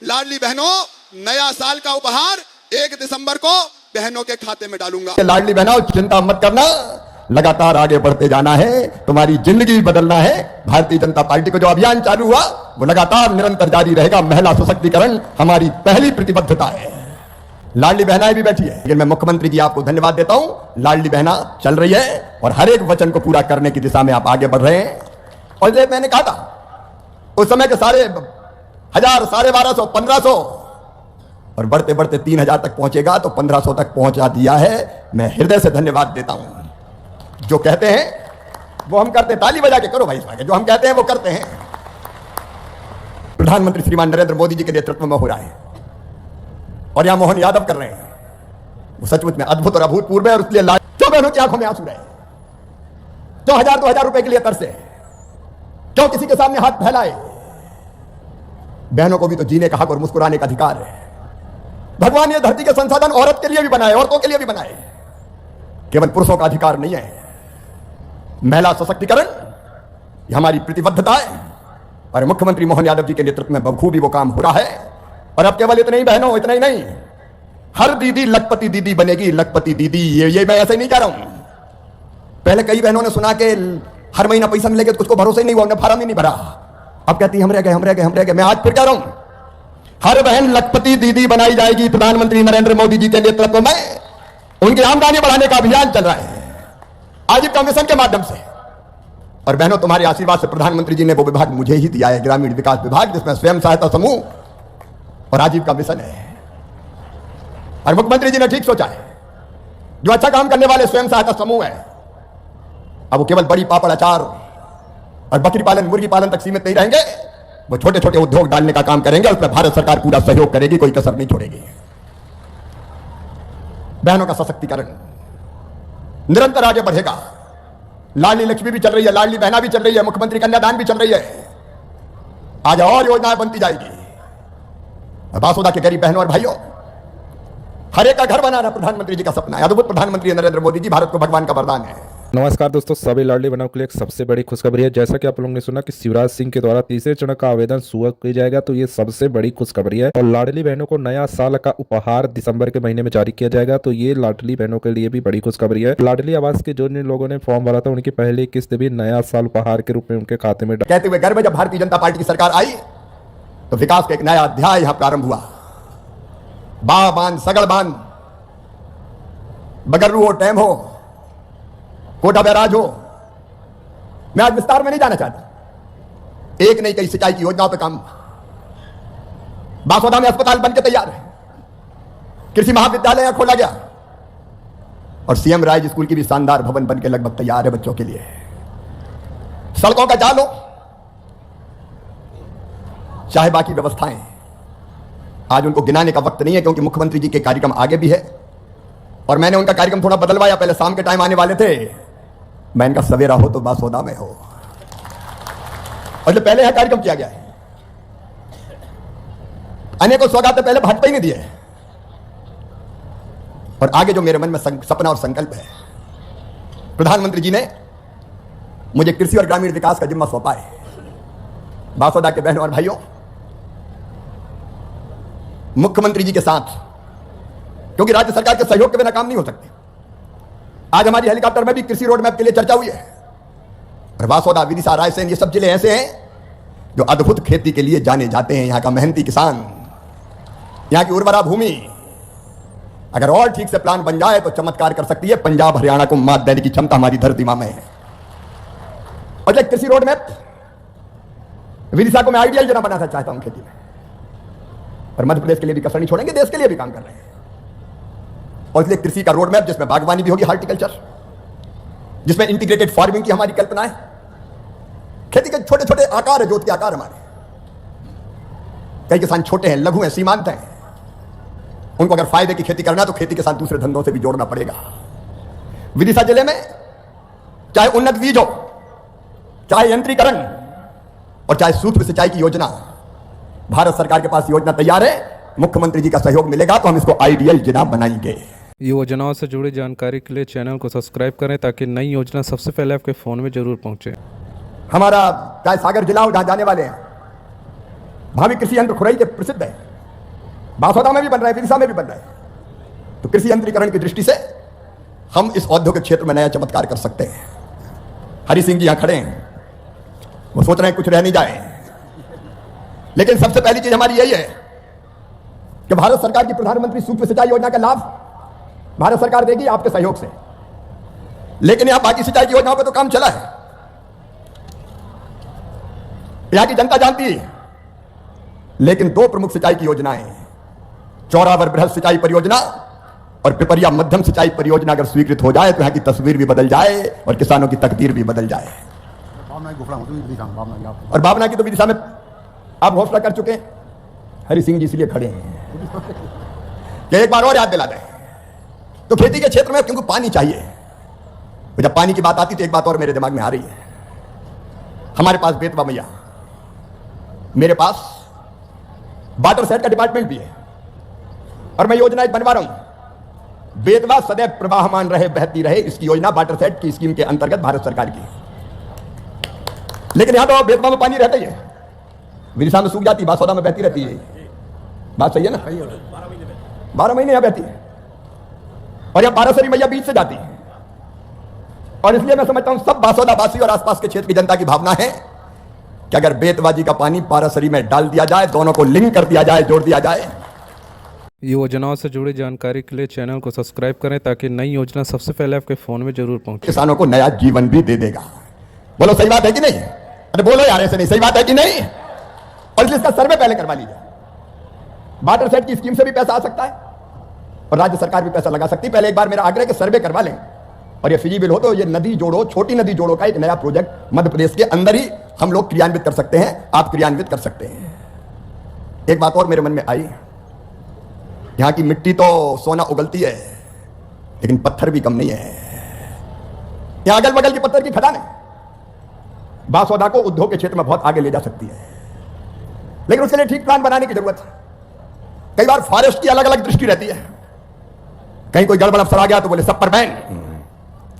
लाडली बहनों, नया साल का उपहार 1 दिसंबर को बहनों के खाते में डालूंगा। लाडली बहनों, चिंता मत करना, लगातार आगे बढ़ते जाना है, तुम्हारी जिंदगी बदलना है। भारतीय जनता पार्टी को जो अभियान चालू हुआ वो लगातार निरंतर जारी रहेगा। महिला सशक्तिकरण हमारी पहली प्रतिबद्धता है। लाडली बहनाएं भी बैठी है, लेकिन मैं मुख्यमंत्री जी आपको धन्यवाद देता हूं। लाडली बहना चल रही है और हर एक वचन को पूरा करने की दिशा में आप आगे बढ़ रहे हैं। और ये मैंने कहा था उस समय के 1000, 1250, 1500 और बढ़ते बढ़ते 3000 तक पहुंचेगा, तो 1500 तक पहुंचा दिया है। मैं हृदय से धन्यवाद देता हूं। जो कहते हैं वो हम करते हैं। ताली बजा के करो भाई इस बार, जो हम कहते हैं वो करते हैं। प्रधानमंत्री श्रीमान नरेंद्र मोदी जी के नेतृत्व में हो रहा है और यहां मोहन यादव कर रहे हैं, वो सचमुच में अद्भुत और अभूतपूर्व है। और इसलिए क्यों बहनों की आंखों में आंसू रहे, क्यों 1000-2000 रुपए के लिए तरसे, क्यों किसी के सामने हाथ फैलाए। बहनों को भी तो जीने का हक और मुस्कुराने का अधिकार है। भगवान ये धरती के संसाधन औरत के लिए भी बनाए, औरतों के लिए भी बनाए, केवल पुरुषों का अधिकार नहीं है। महिला सशक्तिकरण ये हमारी प्रतिबद्धता है और मुख्यमंत्री मोहन यादव जी के नेतृत्व में बखूबी वो काम हो रहा है। और अब केवल इतना ही बहनों, इतना ही नहीं, हर दीदी लखपति दीदी बनेगी। लखपति दीदी ये मैं ऐसे नहीं कह रहा हूं। पहले कई बहनों ने सुना कि हर महीना पैसा मिलेगा, तो कुछ को भरोसा ही नहीं हुआ, उन्हें फार्म ही नहीं भरा। अब कहती हम रह गए। मैं आज फिर कह रहा हूं, हर बहन लखपति दीदी बनाई जाएगी। प्रधानमंत्री नरेंद्र मोदी जी के नेतृत्व में उनकी आमदनी बढ़ाने का अभियान चल रहा है आजीविका मिशन के माध्यम से। और बहनों, तुम्हारे आशीर्वाद से प्रधानमंत्री जी ने वो विभाग मुझे ही दिया है, ग्रामीण विकास विभाग, जिसमें स्वयं सहायता समूह और आजीविका मिशन है। और मुख्यमंत्री जी ने ठीक सोचा है, जो अच्छा काम करने वाले स्वयं सहायता समूह है, अब वो केवल बड़ी पापड़ अचार और बकरी पालन मुर्गी पालन तक सीमित नहीं रहेंगे। वो छोटे छोटे उद्योग डालने का काम करेंगे। उसमें भारत सरकार पूरा सहयोग करेगी, कोई कसर नहीं छोड़ेगी। बहनों का सशक्तिकरण निरंतर आगे बढ़ेगा। लाडली लक्ष्मी भी चल रही है, लाडली बहना भी चल रही है, मुख्यमंत्री कन्यादान भी चल रही है। आज और योजनाएं बनती जाएगी। बासोदा के गरीब बहनों और भाइयों, हर एक का घर बनाना प्रधानमंत्री जी का सपना है। अद्भुत प्रधानमंत्री नरेंद्र मोदी जी, भारत को भगवान का वरदान है। नमस्कार दोस्तों, सभी लाडली बहनों के लिए एक सबसे बड़ी खुशखबरी है। जैसा कि आप लोगों ने सुना कि शिवराज सिंह के द्वारा तीसरे चरण का आवेदन सुअ किया जाएगा, तो ये सबसे बड़ी खुशखबरी है। और लाडली बहनों को नया साल का उपहार दिसंबर के महीने में जारी किया जाएगा, तो ये लाडली बहनों के लिए भी बड़ी खुशखबरी है। लाडली आवास के जो लोगों ने फॉर्म भरा था, उनकी पहली किस्त भी नया साल उपहार के रूप में उनके खाते में। कहते हुए गर्व, जब भारतीय जनता पार्टी की सरकार आई तो विकास का एक नया अध्याय यहां प्रारंभ हुआ। बांध, सगड़ बांध, बगर्रू हो, डैम हो, कोटा बैराज हो, मैं आज विस्तार में नहीं जाना चाहता। एक नहीं, कई सिंचाई की योजनाओं पे काम। बासोदा में अस्पताल बनके तैयार है, कृषि महाविद्यालय खोला गया और सीएम राइज स्कूल की भी शानदार भवन बनके लगभग तैयार है बच्चों के लिए। सड़कों का जाल हो, चाहे बाकी व्यवस्थाएं, आज उनको गिनाने का वक्त नहीं है, क्योंकि मुख्यमंत्री जी के कार्यक्रम आगे भी है। और मैंने उनका कार्यक्रम थोड़ा बदलवाया। पहले शाम के टाइम आने वाले थे, मैं इनका सवेरा हो तो बासोदा में हो। और जो पहले यहां कार्यक्रम किया गया है, अनेकों सौगातें पहले भाजपा ही ने दिए। और आगे जो मेरे मन में सपना और संकल्प है, प्रधानमंत्री जी ने मुझे कृषि और ग्रामीण विकास का जिम्मा सौंपा है। बासोदा के बहनों और भाइयों, मुख्यमंत्री जी के साथ, क्योंकि राज्य सरकार के सहयोग के बिना काम नहीं हो सकते, आज हमारी हेलीकॉप्टर में भी कृषि रोड मैप के लिए चर्चा हुई है। और बासोदा, विदिशा, रायसेन, ये सब जिले ऐसे हैं जो अद्भुत खेती के लिए जाने जाते हैं। यहां का मेहनती किसान, यहां की उर्वरा भूमि अगर और ठीक से प्लान बन जाए तो चमत्कार कर सकती है। पंजाब, हरियाणा को मात देने की क्षमता हमारी धरती मां में है। और जो कृषि रोड मैप, विदिशा को मैं आइडियल जना बनाना चाहता हूं खेती में। और मध्य प्रदेश के लिए भी कसर नहीं छोड़ेंगे, देश के लिए भी काम कर रहे हैं। और इसलिए कृषि का रोड मैप, जिसमें बागवानी भी होगी, हार्टिकल्चर, जिसमें इंटीग्रेटेड फार्मिंग की हमारी कल्पना है। खेती के छोटे छोटे आकार है, जोत के आकार हमारे। कई किसान छोटे हैं, लघु हैं, सीमांत हैं। उनको अगर फायदे की खेती करना है तो खेती के साथ दूसरे धंधों से भी जोड़ना पड़ेगा। विदिशा जिले में चाहे उन्नत बीज हो, चाहे यंत्रीकरण और चाहे सूक्ष्म सिंचाई की योजना, भारत सरकार के पास योजना तैयार है। मुख्यमंत्री जी का सहयोग मिलेगा तो हम इसको आइडियल जिला बनाएंगे। योजनाओं से जुड़ी जानकारी के लिए चैनल को सब्सक्राइब करें, ताकि नई योजना सबसे पहले आपके फोन में जरूर पहुंचे। हमारा चाहे सागर जिला हो, जहां जाने वाले हैं, भावी कृषि यंत्र खुरई के प्रसिद्ध है। बासोदा में भी बन रहा है, विदिशा में भी बन रहा है। तो कृषि यंत्रीकरण की दृष्टि से हम इस औद्योगिक क्षेत्र में नया चमत्कार कर सकते हैं। हरि सिंह जी यहां खड़े हैं, वो सोच रहे हैं कुछ रह नहीं जाए, लेकिन सबसे पहली चीज हमारी यही है कि भारत सरकार की प्रधानमंत्री सूक्ष्म सिंचाई योजना का लाभ भारत सरकार देगी आपके सहयोग से। लेकिन यहां बाकी सिंचाई की योजनाओं पर तो काम चला है, यहां की जनता जानती है। लेकिन दो प्रमुख सिंचाई की योजनाएं, चौरावर बृहद सिंचाई परियोजना और पिपरिया मध्यम सिंचाई परियोजना अगर स्वीकृत हो जाए तो यहां की तस्वीर भी बदल जाए और किसानों की तकदीर भी बदल जाए। और भावना की तो विदिशा में आप घोषणा कर चुके हैं, हरि सिंह जी इसलिए खड़े हैं कि एक बार और याद दिला दें। तो खेती के क्षेत्र में क्योंकि पानी चाहिए, तो जब पानी की बात आती तो एक बात और मेरे दिमाग में आ रही है। हमारे पास बेतवा मैया, मेरे पास वाटर सेट का डिपार्टमेंट भी है और मैं योजना एक बनवा रहा हूं, बेतवा सदैव प्रवाहमान रहे, बहती रहे, इसकी योजना वाटर सेट की स्कीम के अंतर्गत भारत सरकार की। लेकिन यहां तो बेतवा में पानी रहता ही है, विदिशा में सूख जाती, बासोदा में बहती रहती है। बात सही है ना? 12 महीने यहां बहती है और यहां पारासरी मैया बीच से जाती है। और इसलिए मैं समझता हूं सब बासोदा वासी और आसपास के क्षेत्र की जनता की भावना है कि अगर बेतवाजी का पानी पारासरी में डाल दिया जाए, दोनों को लिंक कर दिया जाए, जोड़ दिया जाए। योजनाओं से जुड़ी जानकारी के लिए चैनल को सब्सक्राइब करें ताकि नई योजना सबसे पहले आपके फोन में जरूर पहुंचे। किसानों को नया जीवन भी दे देगा। बोलो सही बात है कि नहीं? अरे बोलो यार, ऐसे नहीं, सही बात है कि नहीं? और इसलिए इसका सर्वे पहले करवा लीजिए। वाटर सेट की स्कीम से भी पैसा आ सकता है और राज्य सरकार भी पैसा लगा सकती है। पहले एक बार मेरा आग्रह कि सर्वे करवा लें और ये फिजिबल हो तो ये नदी जोड़ो, छोटी नदी जोड़ो का एक नया प्रोजेक्ट मध्य प्रदेश के अंदर ही हम लोग क्रियान्वित कर सकते हैं, आप क्रियान्वित कर सकते हैं। एक बात और मेरे मन में आई, यहां की मिट्टी तो सोना उगलती है लेकिन पत्थर भी कम नहीं है। यहां अगल बगल की पत्थर की खदान है, बासोदा को उद्योग के क्षेत्र में बहुत आगे ले जा सकती है, लेकिन उसके लिए ठीक प्लान बनाने की जरूरत है। कई बार फॉरेस्ट की अलग अलग दृष्टि रहती है, कहीं कोई गड़बड़ अफसर आ गया तो बोले सब पर बैन,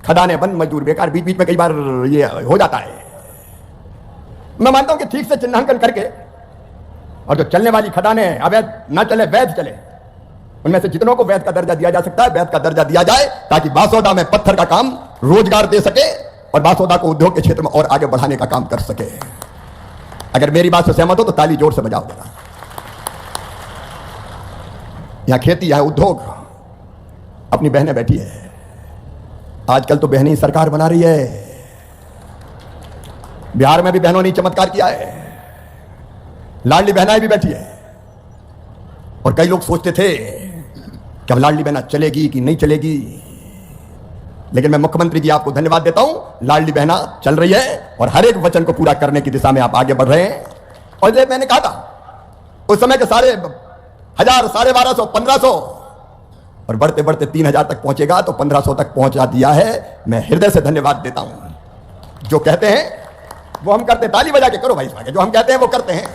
खदानें बंद, मजदूर बेकार, बीच बीच में कई बार ये हो जाता है। मैं मानता हूं कि ठीक से चिन्हांकन करके और जो चलने वाली खदानें अवैध ना चले, वैध चले, उनमें से जितनों को वैध का दर्जा दिया जा सकता है वैध का दर्जा दिया जाए, ताकि बासोदा में पत्थर का काम रोजगार दे सके और बासोदा को उद्योग के क्षेत्र में और आगे बढ़ाने का काम कर सके। अगर मेरी बात से सहमत हो तो ताली जोर से बजाओ देना। यहां खेती, यहां उद्योग, अपनी बहनें बैठी है, आजकल तो बहनें सरकार बना रही है। बिहार में भी बहनों ने चमत्कार किया है, लाडली बहनाएं भी बैठी है। और कई लोग सोचते थे कि अब लाडली बहना चलेगी कि नहीं चलेगी, लेकिन मैं मुख्यमंत्री जी आपको धन्यवाद देता हूं, लाडली बहना चल रही है और हर एक वचन को पूरा करने की दिशा में आप आगे बढ़ रहे हैं। और जब मैंने कहा था उस समय के 1,500, 1,250, 1,500 और बढ़ते बढ़ते 3,000 तक पहुंचेगा, तो 1,500 तक पहुंचा दिया है। मैं हृदय से धन्यवाद देता हूं। जो कहते हैं वो हम करते, ताली बजा के करो भाई, जो हम कहते हैं वो करते हैं।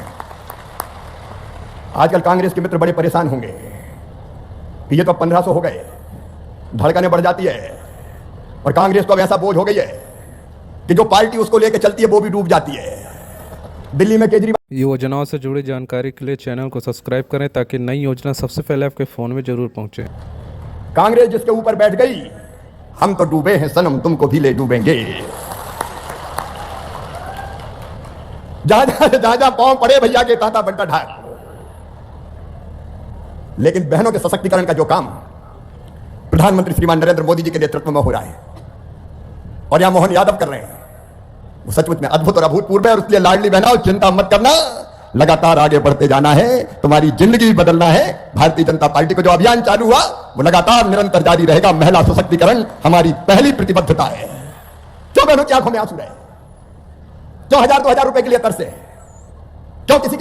आजकल कांग्रेस के मित्र बड़े परेशान होंगे कि ये तो 1,500 हो गए, धड़कनें बढ़ जाती है और कांग्रेस तो अब ऐसा बोझ हो गई है कि जो पार्टी उसको लेकर चलती है वो भी डूब जाती है। दिल्ली में केजरीवाल। योजनाओं से जुड़ी जानकारी के लिए चैनल को सब्सक्राइब करें ताकि नई योजना सबसे पहले आपके फोन में जरूर पहुंचे। कांग्रेस जिसके ऊपर बैठ गई, हम तो डूबे हैं सनम, तुमको भी ले डूबेंगे। जहां जहां पांव पड़े भैया के ताता बंटा ढाक। लेकिन बहनों के सशक्तिकरण का जो काम प्रधानमंत्री श्रीमान नरेंद्र मोदी जी के नेतृत्व में हो रहा है और यहां मोहन यादव कर रहे हैं, वो सचमुच में अद्भुत और अभूतपूर्व है। और इसलिए लाडली बहना, चिंता मत करना, लगातार आगे बढ़ते जाना है, तुम्हारी जिंदगी बदलना है। भारतीय जनता पार्टी को जो अभियान चालू हुआ वो लगातार निरंतर जारी रहेगा। महिला सशक्तिकरण हमारी पहली प्रतिबद्धता है। क्यों बहनों की आंखों में आंसू रहे? क्यों 1,000-2,000 रुपए के लिए तरसे? क्यों किसी